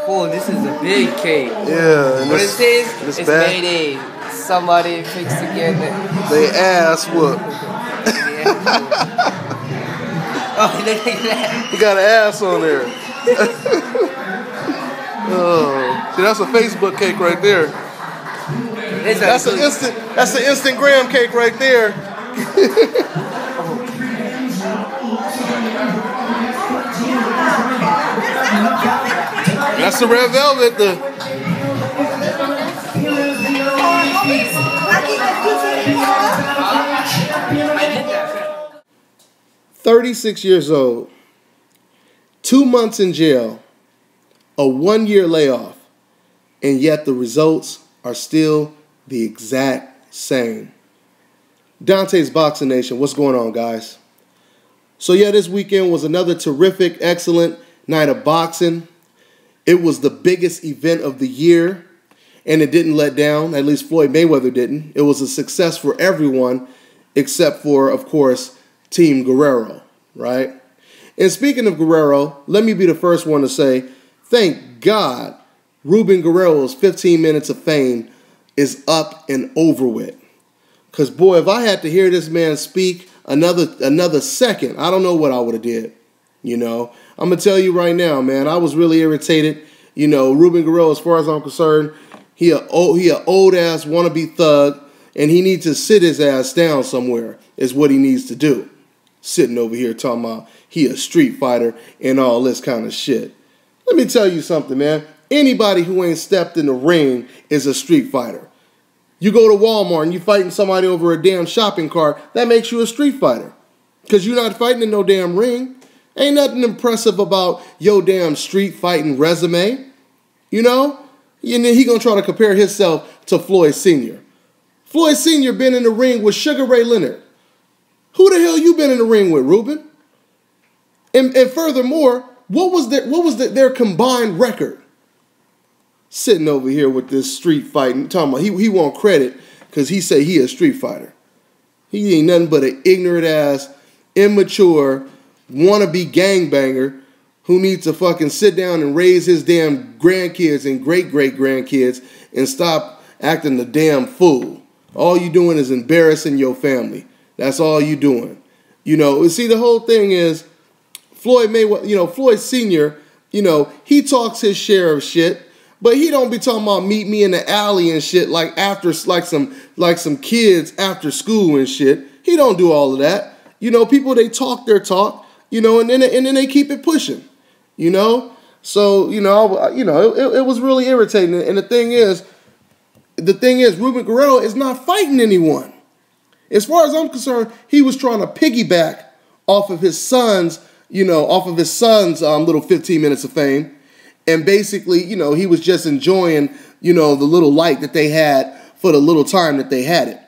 Oh, this is a big cake. Yeah. And what it says? It's bad. Mayday. Somebody fixed together. They ass whoop. Oh, look at that. He got an ass on there. Oh, see, that's a Facebook cake right there. That's an Instagram cake right there. That's the red velvet. 36 years old, 2 months in jail, a 1-year layoff, and yet the results are still the exact same. Dante's Boxing Nation, what's going on, guys? So yeah, this weekend was another terrific, excellent night of boxing. It was the biggest event of the year, and it didn't let down. At least Floyd Mayweather didn't. It was a success for everyone except for, of course, Team Guerrero, right? And speaking of Guerrero, let me be the first one to say, thank God Ruben Guerrero's 15 minutes of fame is up and over with. Because, boy, if I had to hear this man speak another second, I don't know what I would have did. You know, I'm going to tell you right now, man, I was really irritated. You know, Ruben Guerrero, as far as I'm concerned, he a old-ass wannabe thug, and he needs to sit his ass down somewhere is what he needs to do. Sitting over here talking about he a street fighter and all this kind of shit. Let me tell you something, man. Anybody who ain't stepped in the ring is a street fighter. You go to Walmart and you fighting somebody over a damn shopping cart, that makes you a street fighter. Because you're not fighting in no damn ring. Ain't nothing impressive about your damn street fighting resume. You know? And then he gonna try to compare himself to Floyd Sr. Floyd Sr. been in the ring with Sugar Ray Leonard. Who the hell you been in the ring with, Ruben? And furthermore, what was their combined record? Sitting over here with this street fighting, talking about he want credit because he say he a street fighter. He ain't nothing but an ignorant ass, immature, wannabe gangbanger who needs to fucking sit down and raise his damn grandkids and great-great-grandkids and stop acting the damn fool. All you doing is embarrassing your family. That's all you doing. You know, see, the whole thing is Floyd Mayweather, you know, Floyd Sr., you know, he talks his share of shit, but he don't be talking about meet me in the alley and shit like some kids after school and shit. He don't do all of that. You know, people, they talk their talk, you know, and then they keep it pushing, you know. So, you know, it was really irritating. And the thing is, Ruben Guerrero is not fighting anyone. As far as I'm concerned, he was trying to piggyback off of his son's, little 15 minutes of fame. And basically, you know, he was just enjoying, you know, the little light that they had for the little time that they had it.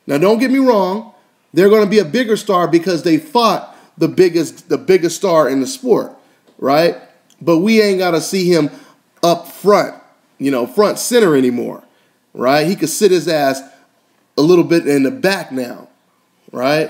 Now, don't get me wrong. They're going to be a bigger star because they fought the biggest star in the sport, right? But we ain't got to see him up front, you know, front center anymore, right? He could sit his ass a little bit in the back now, right?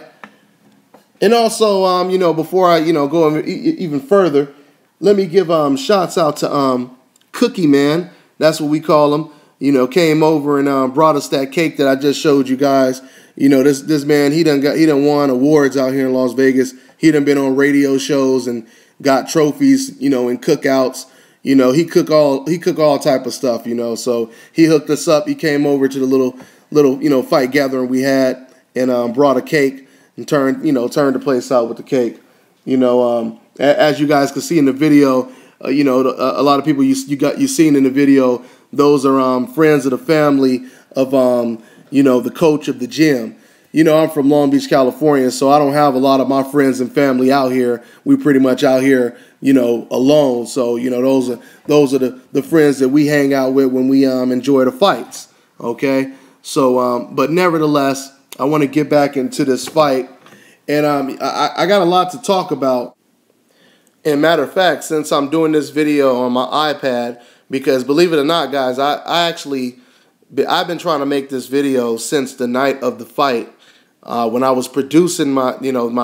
And also, you know, before I, you know, go even further, let me give shots out to Cookie Man. That's what we call him. You know, came over and brought us that cake that I just showed you guys. You know, this man, he done won awards out here in Las Vegas. He done been on radio shows and got trophies, you know, in cookouts. You know, he cook all type of stuff, you know. So he hooked us up. He came over to the little, you know, fight gathering we had and brought a cake and turned the place out with the cake. You know, as you guys can see in the video, you know, a lot of people you seen in the video, those are friends of the family of you know, the coach of the gym. You know, I'm from Long Beach, California, so I don't have a lot of my friends and family out here. We pretty much out here, you know, alone. So, you know, those are the friends that we hang out with when we enjoy the fights. Okay, so but nevertheless, I want to get back into this fight, and I got a lot to talk about. And matter of fact, since I'm doing this video on my iPad, because believe it or not, guys, I've been trying to make this video since the night of the fight. When I was producing my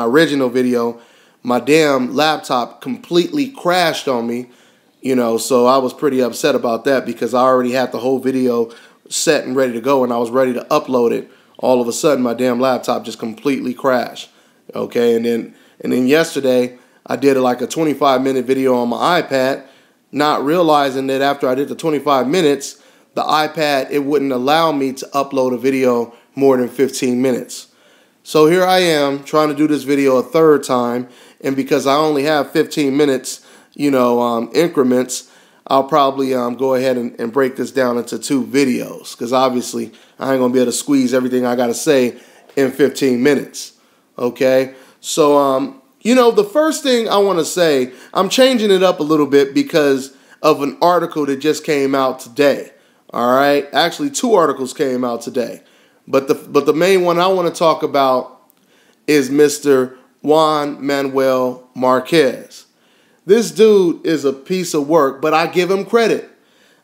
original video, my damn laptop completely crashed on me. So I was pretty upset about that because I already had the whole video set and ready to go, and I was ready to upload it. All of a sudden, my damn laptop just completely crashed. Okay, and then yesterday I did like a 25-minute video on my iPad, not realizing that after I did the 25 minutes, the iPad, it wouldn't allow me to upload a video more than 15 minutes. So here I am trying to do this video a third time, and because I only have 15 minutes, increments, I'll probably go ahead and break this down into 2 videos, because obviously I ain't going to be able to squeeze everything I got to say in 15 minutes. Okay? So, the first thing I want to say, I'm changing it up a little bit because of an article that just came out today. All right? Actually, 2 articles came out today. But the main one I want to talk about is Mr. Juan Manuel Marquez. This dude is a piece of work, but I give him credit.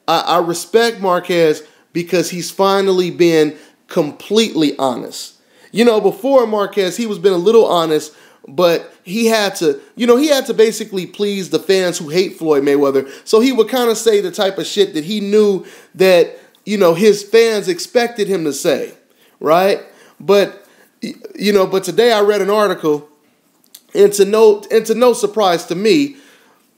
I respect Marquez because he's finally been completely honest. Before Marquez, he was been a little honest, but he had to basically please the fans who hate Floyd Mayweather. So he would kind of say the type of shit that he knew that, his fans expected him to say, right? But today I read an article, and to no surprise to me,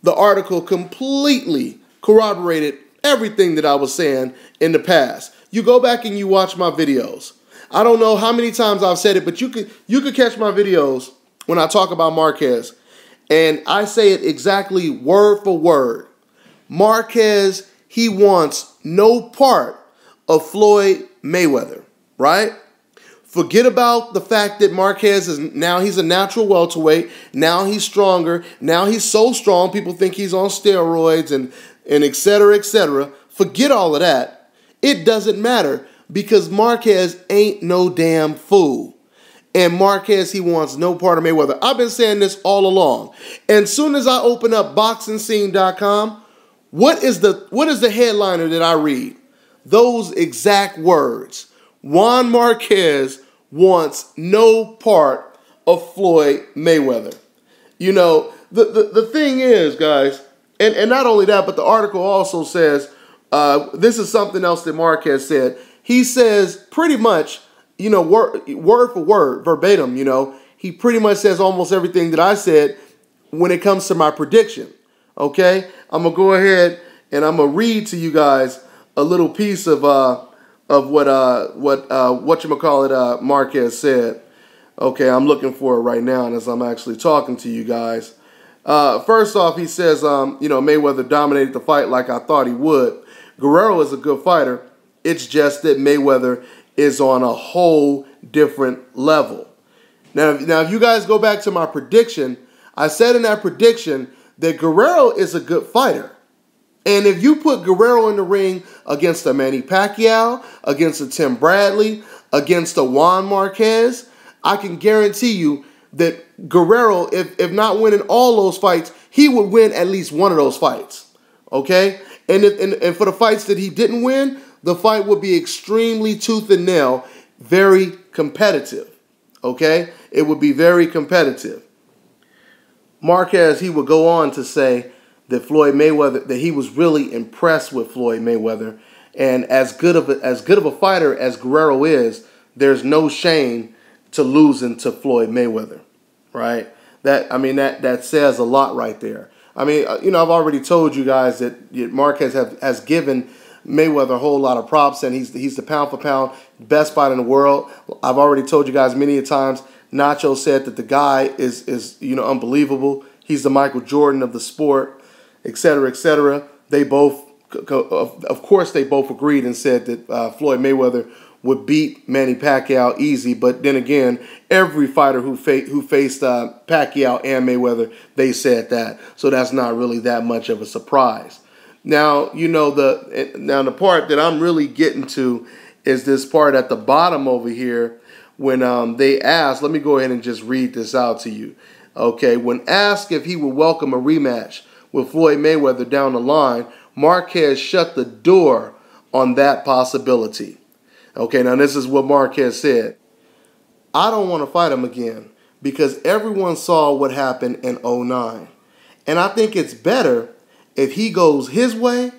the article completely corroborated everything that I was saying in the past. You go back and you watch my videos. I don't know how many times I've said it, but you could catch my videos when I talk about Marquez, and I say it exactly word for word. Marquez, he wants no part of Floyd Mayweather, right? Forget about the fact that Marquez he's a natural welterweight. Now he's stronger. Now he's so strong, people think he's on steroids and et cetera, et cetera. Forget all of that. It doesn't matter because Marquez ain't no damn fool. And Marquez, he wants no part of Mayweather. I've been saying this all along. And soon as I open up boxingscene.com, what is the headliner that I read? Those exact words. Juan Marquez wants no part of Floyd Mayweather. The thing is, guys, and not only that, but the article also says, this is something else that Marquez said. He says pretty much, word for word, verbatim, he pretty much says almost everything that I said when it comes to my prediction. Okay? I'm going to go ahead and I'm going to read to you guys a little piece of what Marquez said. Okay, I'm looking for it right now as I'm actually talking to you guys. First off, he says, Mayweather dominated the fight like I thought he would. Guerrero is a good fighter. It's just that Mayweather is on a whole different level. Now, if you guys go back to my prediction, I said in that prediction that Guerrero is a good fighter. And if you put Guerrero in the ring against a Manny Pacquiao, against a Tim Bradley, against a Juan Marquez, I can guarantee you that Guerrero, if not winning all those fights, he would win at least one of those fights. Okay? And for the fights that he didn't win, the fight would be extremely tooth and nail, very competitive. Okay? It would be very competitive. Marquez, he would go on to say that Floyd Mayweather, that he was really impressed with Floyd Mayweather, and as good of a fighter as Guerrero is, there's no shame to losing to Floyd Mayweather, right? That says a lot right there. I've already told you guys that Marquez has given Mayweather a whole lot of props, and he's the pound for pound best fighter in the world. I've already told you guys many a times. Nacho said that the guy is unbelievable. He's the Michael Jordan of the sport, et cetera, et cetera. They both, of course, they both agreed and said that Floyd Mayweather would beat Manny Pacquiao easy. But then again, every fighter who faced Pacquiao and Mayweather, they said that. So that's not really that much of a surprise. Now, the part that I'm really getting to is this part at the bottom over here when they asked, let me go ahead and just read this out to you. Okay, when asked if he would welcome a rematch with Floyd Mayweather down the line, Marquez shut the door on that possibility. Okay, now this is what Marquez said. I don't want to fight him again because everyone saw what happened in '09. And I think it's better if he goes his way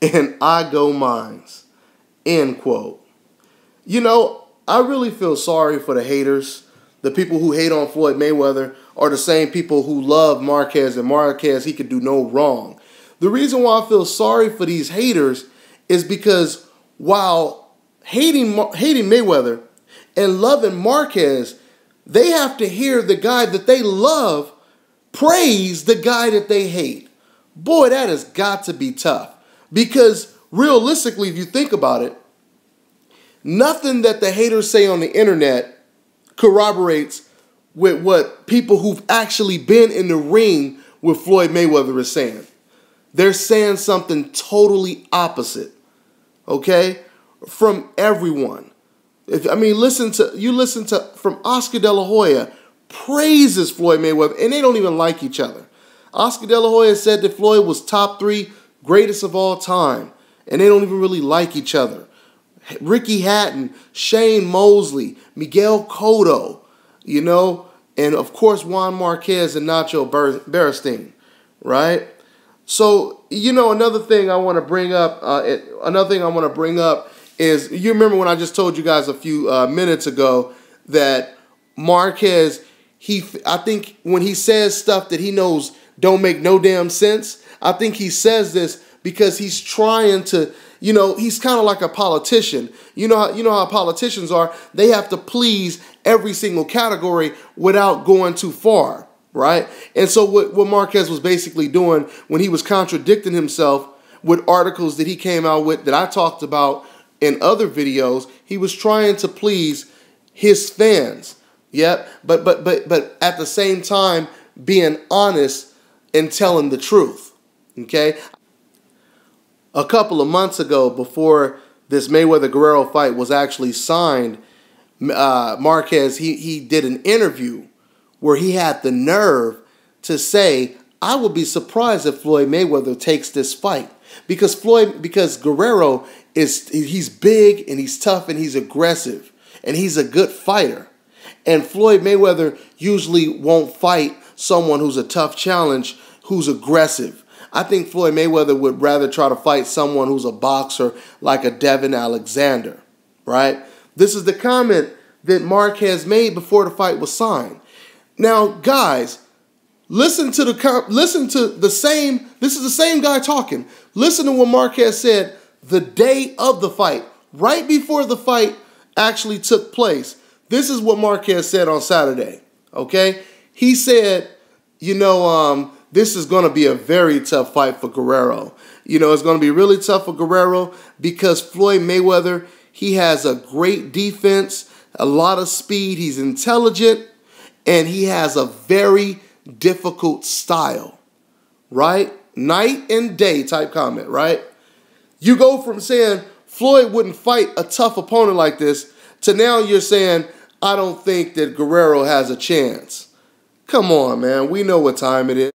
and I go mine's. End quote. You know, I really feel sorry for the haters. The people who hate on Floyd Mayweather are the same people who love Marquez, and Marquez, he could do no wrong. The reason why I feel sorry for these haters is because while hating Mayweather and loving Marquez, they have to hear the guy that they love praise the guy that they hate. Boy, that has got to be tough. Because realistically, if you think about it, nothing that the haters say on the internet corroborates with what people who've actually been in the ring with Floyd Mayweather is saying. They're saying something totally opposite, okay, from everyone. Listen to from Oscar De La Hoya praises Floyd Mayweather, and they don't even like each other. Oscar De La Hoya said that Floyd was top 3 greatest of all time, and they don't even really like each other. Ricky Hatton, Shane Mosley, Miguel Cotto, you know, and of course Juan Marquez and Nacho Beristain, right? So, you know, another thing I want to bring up is, you remember when I just told you guys a few minutes ago that Marquez, I think when he says stuff that he knows don't make no damn sense, I think he says this because he's trying to, you know, he's kind of like a politician. You know how politicians are. They have to please every single category without going too far, right? And so what Marquez was basically doing when he was contradicting himself with articles that he came out with that I talked about in other videos, he was trying to please his fans. Yep, but at the same time being honest and telling the truth. Okay? A couple of months ago, before this Mayweather-Guerrero fight was actually signed, Marquez, he did an interview where he had the nerve to say, I would be surprised if Floyd Mayweather takes this fight. Because Guerrero he's big and he's tough and he's aggressive and he's a good fighter. And Floyd Mayweather usually won't fight someone who's a tough challenge, who's aggressive. I think Floyd Mayweather would rather try to fight someone who's a boxer like a Devin Alexander, right? This is the comment that Marquez made before the fight was signed. Now, guys, this is the same guy talking. Listen to what Marquez said the day of the fight, right before the fight actually took place. This is what Marquez said on Saturday, okay? He said, you know, this is going to be a very tough fight for Guerrero. You know, it's going to be really tough for Guerrero because Floyd Mayweather, he has a great defense, a lot of speed, he's intelligent, and he has a very difficult style, right? Night and day type comment, right? You go from saying Floyd wouldn't fight a tough opponent like this to now you're saying, I don't think that Guerrero has a chance. Come on, man. We know what time it is.